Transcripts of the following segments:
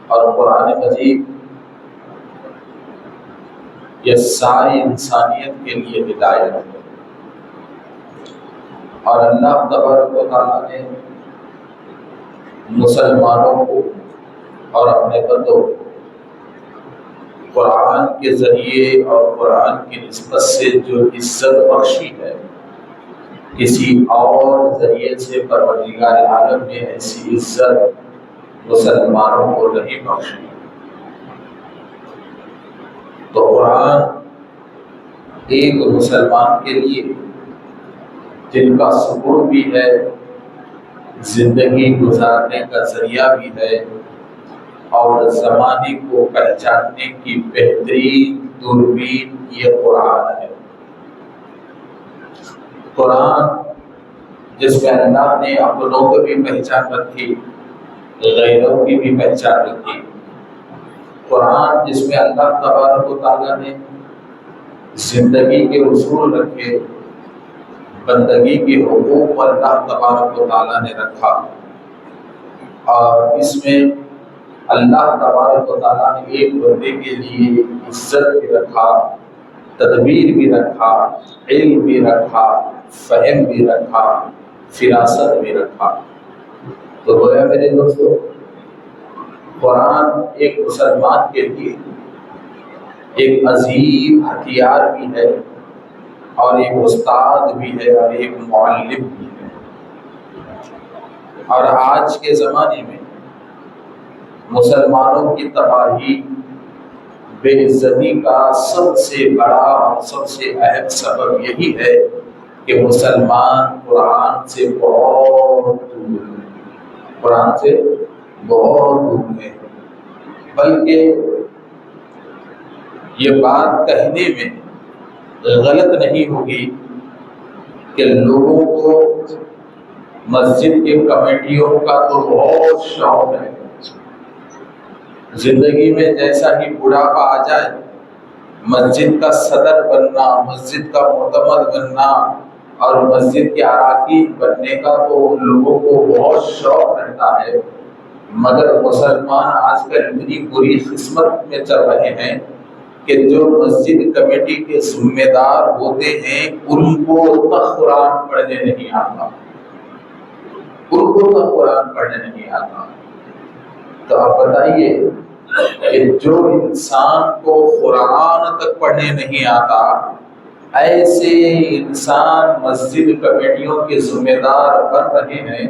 اور قرآن مجید یہ ساری انسانیت کے لیے ہدایت ہے۔ اور اللہ تبارک و تعالیٰ نے مسلمانوں کو اور اپنے بندوں کو قرآن کے ذریعے اور قرآن کی نسبت سے جو عزت بخشی ہے، کسی اور ذریعے سے پروردگار عالم نے ایسی عزت مسلمانوں کو نہیں بخشی۔ تو قرآن ایک مسلمان کے لیے جن کا سکون بھی ہے، زندگی گزارنے کا ذریعہ بھی ہے، اور زمانے کو پہچاننے کی بہترین دوربین یہ قرآن ہے۔ قرآن جس میں اللہ نے اپنوں کو بھی پہچان رکھی، غیروں کی بھی پہچان رکھی۔ قرآن جس میں اللہ تبارک و تعالیٰ نے زندگی کے اصول رکھے، بندگی کے حقوق اللہ تبارک و تعالیٰ نے رکھا، اور اس میں اللہ تبارک و تعالیٰ نے ایک بندے کے لیے عزت بھی رکھا، تدبیر بھی رکھا، علم بھی رکھا، فہم بھی رکھا، فراست بھی رکھا۔ تو گویا میرے دوستو، قرآن ایک مسلمان کے لیے ایک عظیم ہتھیار بھی ہے، اور ایک استاد بھی ہے، اور ایک معلم بھی ہے۔ اور آج کے زمانے میں مسلمانوں کی تباہی، بے عزتی کا سب سے بڑا اور سب سے اہم سبب یہی ہے کہ مسلمان قرآن سے بہت دور ہے، قرآن سے بہت دور ہے۔ بلکہ یہ بات کہنے میں غلط نہیں ہوگی کہ لوگوں کو مسجد کے کمیٹیوں کا تو بہت شوق ہے، زندگی میں جیسا ہی بڑھاپا آ جائے مسجد کا صدر بننا، مسجد کا معتمد بننا اور مسجد کے اراکین بننے کا تو ان لوگوں کو بہت شوق رہتا ہے۔ مگر مسلمان آج کل اتنی بری قسمت میں چل رہے ہیں کہ جو مسجد کمیٹی کے ذمہ دار ہوتے ہیں ان کو تک قرآن پڑھنے نہیں آتا، ان کو تک قرآن پڑھنے نہیں آتا۔ تو آپ بتائیے کہ جو انسان کو قرآن تک پڑھنے نہیں آتا، ایسے انسان مسجد کمیٹیوں کے ذمہ دار بن رہے ہیں،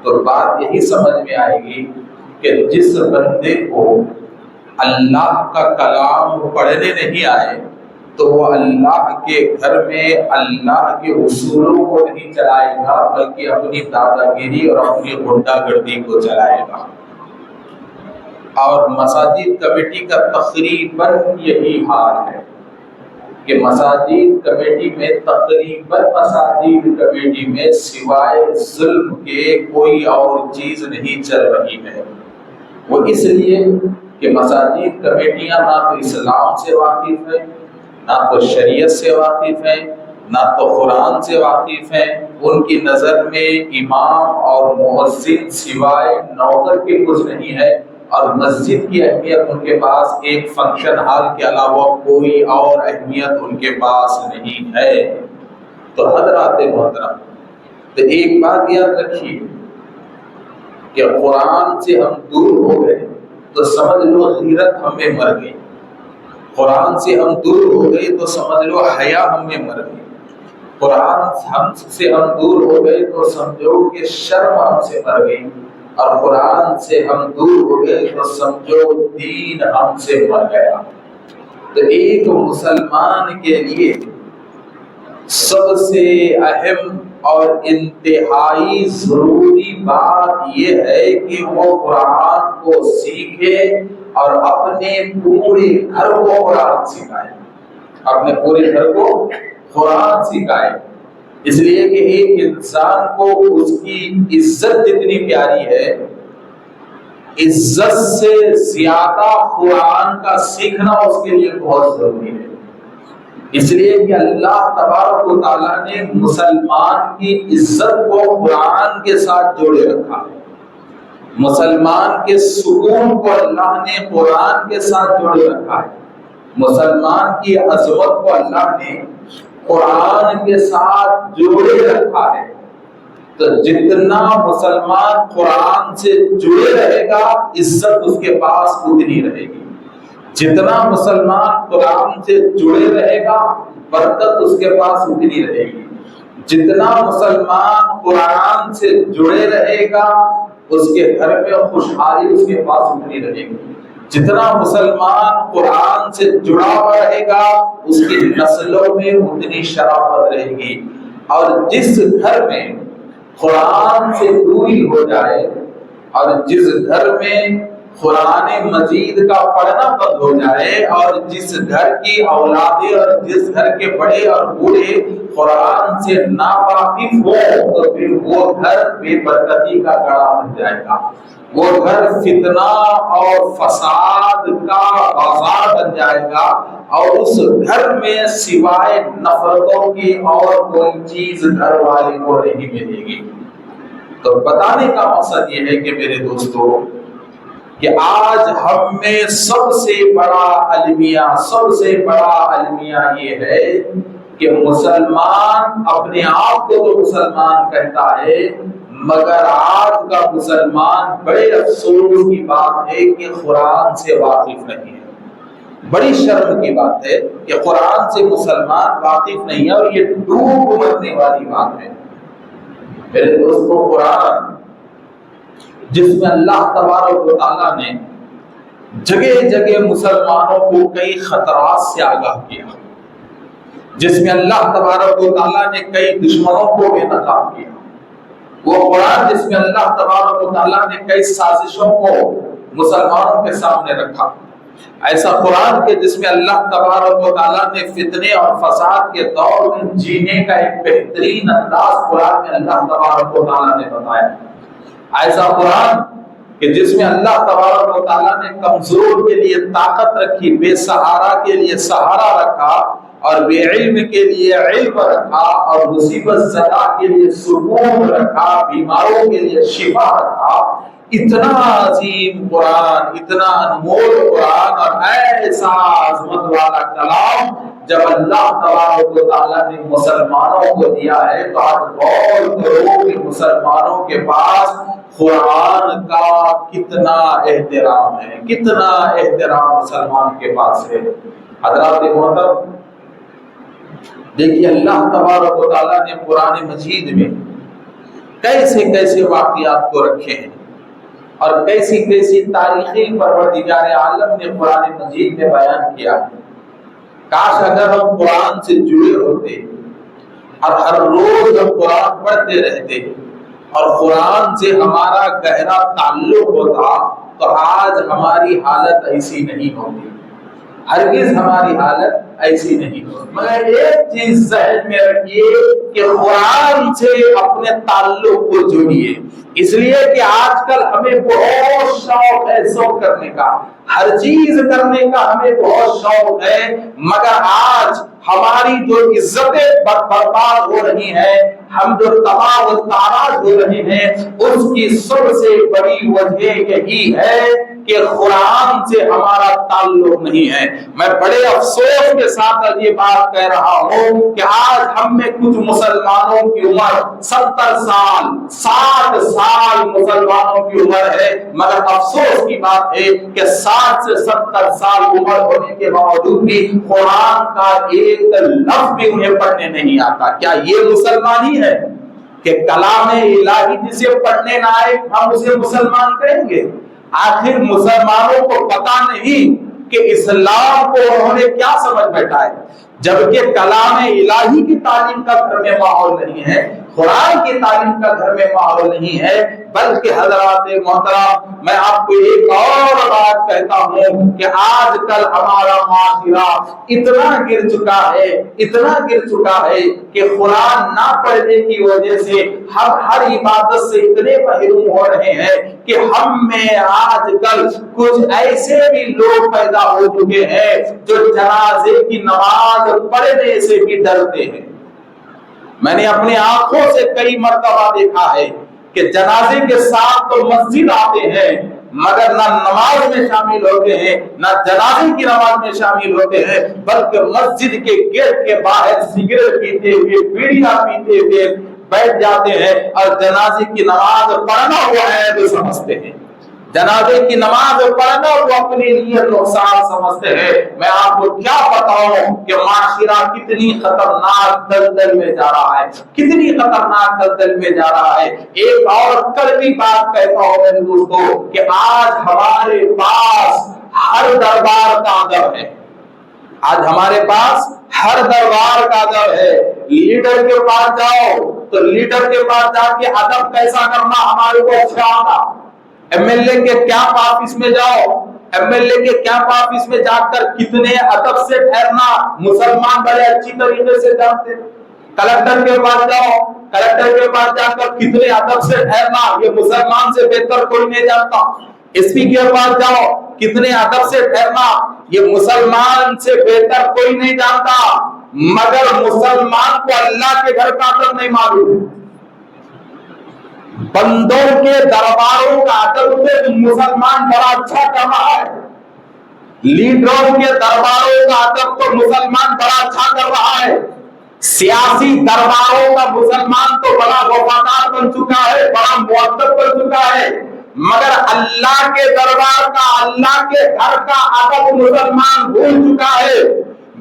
تو بات یہی سمجھ میں آئے گی کہ جس بندے کو اللہ کا کلام پڑھنے نہیں آئے تو وہ اللہ کے گھر میں اللہ کے اصولوں کو نہیں چلائے گا، بلکہ اپنی دادا گیری اور اپنی غنڈہ گردی کو چلائے گا۔ اور مساجد کمیٹی کا تقریباً یہی حال ہے کہ مساجد کمیٹی میں تقریباً مساجد کمیٹی میں سوائے ظلم کے کوئی اور چیز نہیں چل رہی ہے۔ وہ اس لیے کہ مساجد کمیٹیاں نہ تو اسلام سے واقف ہیں، نہ تو شریعت سے واقف ہیں، نہ تو قرآن سے واقف ہیں۔ ان کی نظر میں امام اور مؤذن سوائے نوکر کے کچھ نہیں ہے، اور مسجد کی اہمیت ان کے پاس ایک فنکشن ہال کے علاوہ کوئی اور اہمیت ان کے پاس نہیں ہے۔ تو حضرات محترم، تو ایک بات یاد رکھیے کہ قرآن سے ہم دور ہو گئے تو سمجھ لو غیرت ہم میں مر گئی، قرآن سے ہم دور ہو گئے تو سمجھ لو حیا ہم میں مر گئی، قرآن سے ہم دور ہو گئے تو سمجھو کہ شرم ہم سے مر گئی، اور قرآن سے ہم دور ہو گئے تو سمجھو دین ہم سے مر گیا۔ تو ایک مسلمان کے لیے سب سے اہم اور انتہائی ضروری بات یہ ہے کہ وہ قرآن کو سیکھے اور اپنے پورے گھر کو قرآن سکھائے، اپنے پورے گھر کو قرآن سکھائے۔ اس لیے کہ ایک انسان کو اس کی عزت جتنی پیاری ہے، عزت سے زیادہ قرآن کا سیکھنا اس کے لیے بہت ضروری ہے۔ اس لیے کہ اللہ تبارک و تعالیٰ نے مسلمان کی عزت کو قرآن کے ساتھ جوڑے رکھا ہے۔ مسلمان کے سکون کو اللہ نے قرآن کے ساتھ جوڑ رکھا ہے، مسلمان کی عظمت کو اللہ نے قرآن کے ساتھ جوڑے رکھا ہے۔ تو جتنا مسلمان قرآن سے جڑے رہے گا عزت اس کے پاس اتنی رہے گی، جتنا مسلمان قرآن سے جڑے رہے گا برکت اس کے پاس اتنی رہے گی، جتنا مسلمان قرآن سے جڑے رہے گا اس کے گھر میں خوشحالی اس کے پاس اتنی رہے گی، جتنا مسلمان قرآن سے جڑا ہوا رہے گا اس کی نسلوں میں اتنی شرافت رہے گی۔ اور جس گھر میں قرآن سے دوری ہو جائے اور جس گھر میں قرآن مجید کا پڑھنا بند ہو جائے اور جس گھر کی اولادیں اور جس گھر کے بڑے اور بوڑھے قرآن سے ناواقف ہو تو پھر وہ گھر بے برکتی کا گڑھا بن جائے گا، وہ گھر فتنہ اور فساد کا بازار بن جائے گا، اور اس گھر میں سوائے نفرتوں کی اور کوئی چیز گھر والے کو نہیں ملے گی۔ تو بتانے کا مقصد یہ ہے کہ میرے دوستو کہ آج ہم میں سب سے بڑا المیہ یہ ہے کہ مسلمان اپنے آپ کو تو مسلمان کہتا ہے، مگر آج کا مسلمان بڑے افسوس کی بات ہے کہ قرآن سے واقف نہیں ہے، بڑی شرم کی بات ہے کہ قرآن سے مسلمان واقف نہیں ہے، اور یہ ڈوب مرنے والی بات ہے۔ میرے دوستو قرآن جس میں اللہ تبارک و تعالیٰ نے جگہ جگہ مسلمانوں کو کئی خطرات سے آگاہ کیا، جس میں اللہ تبارک و تعالیٰ نے کئی دشمنوں کو بے نقاب کیا، وہ قرآن جس میں اللہ تبارک و تعالیٰ نے کئی سازشوں کو مسلمانوں کے سامنے رکھا، ایسا قرآن کے جس میں اللہ تبارک و تعالیٰ نے فتنے اور فساد کے دور میں جینے کا ایک بہترین انداز قرآن میں اللہ تبارک و تعالیٰ نے بتایا، ایسا قرآن کہ جس میں اللہ تبارک و تعالیٰ نے کمزور کے لیے طاقت رکھی، بے سہارا کے لیے سہارا رکھا، اور بے علم کے لیے علم رکھا، اور مصیبت زدہ کے لیے سکون رکھا، بیماروں کے لیے شفا رکھا۔ اتنا عظیم قرآن، اتنا انمول قرآن اور ایسا عظمت والا کلام جب اللہ تبارک و تعالیٰ نے مسلمانوں کو دیا ہے تو آپ غور کرو کہ مسلمانوں کے پاس قرآن کا کتنا احترام ہے، کتنا احترام مسلمان کے پاس ہے۔ حضرات محترم دیکھیے اللہ تبارک و تعالیٰ نے قرآن مجید میں کیسے کیسے واقعات کو رکھے ہیں اور کیسی کیسی تاریخی پروردگار عالم نے قرآن مجید میں بیان کیا ہے۔ کاش اگر ہم قرآن سے جڑے ہوتے اور ہر روز ہم قرآن پڑھتے رہتے اور قرآن سے ہمارا گہرا تعلق ہوتا تو آج ہماری حالت ایسی نہیں ہوتی، ہرگز ہماری حالت ایسی نہیں ہوتی۔ مگر ایک چیز ذہن میں رکھیے کہ قرآن سے اپنے تعلق کو جوڑیے، اس لیے کہ آج کل ہمیں بہت شوق ہے سب کرنے کا، ہر چیز کرنے کا ہمیں بہت شوق ہے، مگر آج ہماری جو عزتیں برباد ہو رہی ہیں، ہم جو تباہ و تاراج ہو رہے ہیں، اس کی سب سے بڑی وجہ یہی ہے کہ قرآن سے ہمارا تعلق نہیں ہے۔ میں بڑے افسوس کے ساتھ یہ بات کہہ رہا ہوں کہ آج ہم میں کچھ مسلمانوں کی عمر 70 سال 60 سال مسلمانوں کی عمر ہے، مگر افسوس کی بات ہے کہ 60 سے 70 سال عمر ہونے کے باوجود بھی قرآن کا ایک لفظ بھی انہیں پڑھنے نہیں آتا۔ کیا یہ مسلمانی ہے کہ کلام الہی جسے پڑھنے نہ آئے ہم اسے مسلمان کہیں گے؟ آخر مسلمانوں کو پتا نہیں کہ اسلام کو انہوں نے کیا سمجھ بیٹھا ہے، جبکہ کلام الہی کی تعلیم کا گھر میں ماحول نہیں ہے، قرآن کی تعلیم کا گھر میں ماحول نہیں ہے، بلکہ حضرات محترم میں آپ کو ایک اور بات کہتا ہوں کہ آج کل ہمارا معاشرہ اتنا گر چکا ہے کہ قرآن نہ پڑھنے کی وجہ سے ہم ہر عبادت سے اتنے محروم ہو رہے ہیں کہ ہم میں آج کل کچھ ایسے بھی لوگ پیدا ہو چکے ہیں جو جنازے کی نماز پڑھنے سے بھی ڈرتے ہیں۔ میں نے اپنی آنکھوں سے کئی مرتبہ دیکھا ہے کہ جنازے کے ساتھ تو مسجد آتے ہیں مگر نہ نماز میں شامل ہوتے ہیں، نہ جنازے کی نماز میں شامل ہوتے ہیں، بلکہ مسجد کے گیٹ کے باہر سگریٹ پیتے ہوئے، بیڑیاں پیتے ہوئے بیٹھ جاتے ہیں اور جنازے کی نماز پڑھنا ہوا ہے تو سمجھتے ہیں، جنازے کی نماز پڑھنا وہ اپنے لیے نقصان سمجھتے ہیں۔ میں آپ کو کیا بتاؤں کہ معاشرہ کتنی خطرناک دلدل میں جا رہا ہے، کتنی خطرناک دلدل میں جا رہا ہے۔ ایک اور کڑوی بات کہتا ہوں میرے دوستوں کہ آج ہمارے پاس ہر دربار کا ادب ہے، آج ہمارے پاس ہر دربار کا ادب ہے۔ لیڈر کے پاس جاؤ تو لیڈر کے پاس جا کے ادب کیسا کرنا ہمارے کو اچھا آتا، ایم ایل اے کے کیمپ آفس میں جاؤ، ایم ایل اے کے کیمپ آفس میں جا کر کتنے ادب سے ٹھہرنا مسلمان بڑے اچھی طریقے سے جانتے۔ کلکٹر کے پاس جاؤ، کلکٹر کے پاس جا کر کتنے ادب سے ٹھہرنا یہ مسلمان سے بہتر کوئی نہیں جانتا۔ ایس پی کے پاس جاؤ، کتنے ادب سے ٹھہرنا یہ مسلمان سے بہتر کوئی نہیں جانتا، مگر مسلمان کو اللہ کے گھر کا ادب نہیں معلوم۔ بندوں کے درباروں کا ادب مسلمان بڑا اچھا کر رہا ہے، لیڈروں کے درباروں کا ادب تو مسلمان بڑا اچھا کر رہا ہے، سیاسی درباروں کا مسلمان تو بڑا وفادار بن چکا ہے، بڑا مؤدب بن چکا ہے، مگر اللہ کے دربار کا، اللہ کے گھر کا ادب مسلمان بھول چکا ہے۔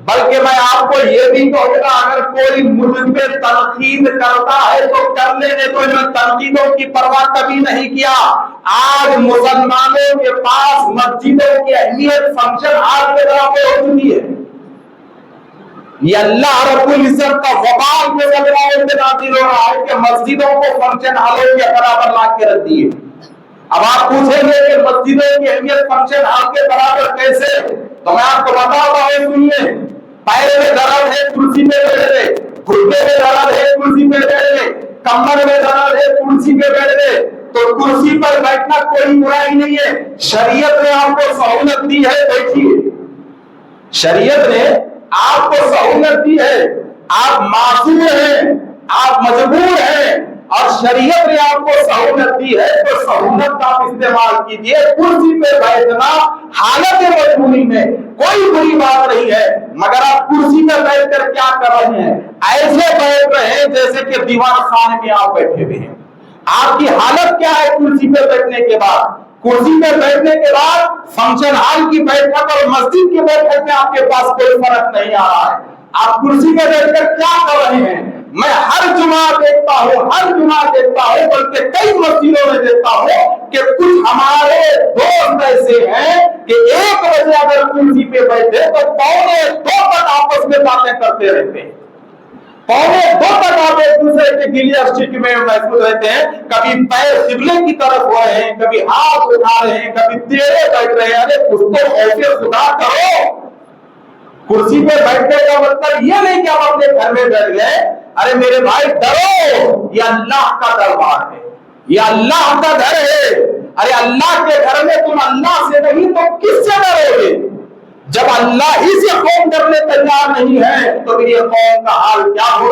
بلکہ میں آپ کو یہ بھی کہوں گا اگر کوئی مجھ پہ تنقید کرتا ہے تو کر لینے دو، میں تنقیدوں کی پرواہ کبھی نہیں کیا۔ آج مسلمانوں کے پاس مسجدوں کی اہمیت فنکشن ہال کے برابر ہو چکی ہے۔ یہ اللہ رب العزت کا وبال میں نازل ہو رہا ہے کہ مسجدوں کو فنکشن ہالوں کے برابر لا کے رکھ دیے۔ اب آپ پوچھیں گے کہ مسجدوں کی اہمیت فنکشن ہال کے برابر کیسے، تو میں آپ کو بتاتا ہوں، سنیے، پیر میں درد ہے کرسی پہ بیٹھ گئے، گھٹنے میں درد ہے کرسی پہ بیٹھ گئے، کمر میں درد ہے کرسی پہ بیٹھ گئے، تو کرسی پر بیٹھنا کوئی برائی نہیں ہے، شریعت نے آپ کو سہولت دی ہے، بیٹھیے، شریعت نے آپ کو سہولت دی ہے، آپ معذور ہیں، آپ مجبور ہیں اور شریعت نے آپ کو سہولت دی ہے تو سہولت کا آپ استعمال کیجئے۔ کرسی پہ بیٹھنا حالت مجبوری میں کوئی بری بات نہیں ہے، مگر آپ کرسی پہ بیٹھ کر کیا کر رہے ہیں؟ ایسے بیٹھ رہے ہیں جیسے کہ دیوان خانے میں آپ بیٹھے ہوئے ہیں۔ آپ کی حالت کیا ہے کرسی پہ بیٹھنے کے بعد؟ کرسی پہ بیٹھنے کے بعد فنکشن ہال کی بیٹھک اور مسجد کی بیٹھک میں آپ کے پاس کوئی فرق نہیں آ رہا ہے۔ آپ کرسی پہ بیٹھ کر کیا کر رہے ہیں؟ میں ہر جمعہ دیکھتا ہوں بلکہ کئی مسجدوں میں دیکھتا ہوں کہ کچھ ہمارے دوست ایسے ہیں کہ 1 بجے اگر کرسی پہ بیٹھے تو 1:45 تک آپس میں باتیں کرتے رہتے ہیں، 1:45 تک آپ ایک دوسرے کے گلیہ شک میں محفوظ رہتے ہیں، کبھی پیر قبلے کی طرف ہو رہے ہیں، کبھی ہاتھ اٹھا رہے ہیں، کبھی ٹیڑے بیٹھ رہے ہیں۔ ارے کچھ تو ایسے خدا کرو، کرسی پہ بیٹھنے کا مطلب یہ نہیں کہ آپ اپنے گھر میں بیٹھ گئے۔ ارے میرے بھائی ڈرو، یہ اللہ کا دربار ہے، یہ اللہ کا گھر ہے۔ ارے اللہ کے گھر میں تم اللہ سے نہیں تو کس سے ڈرو گے؟ جب اللہ ہی سے قوم ڈرنے تیار نہیں ہے تو یہ قوم کا حال کیا ہوگا؟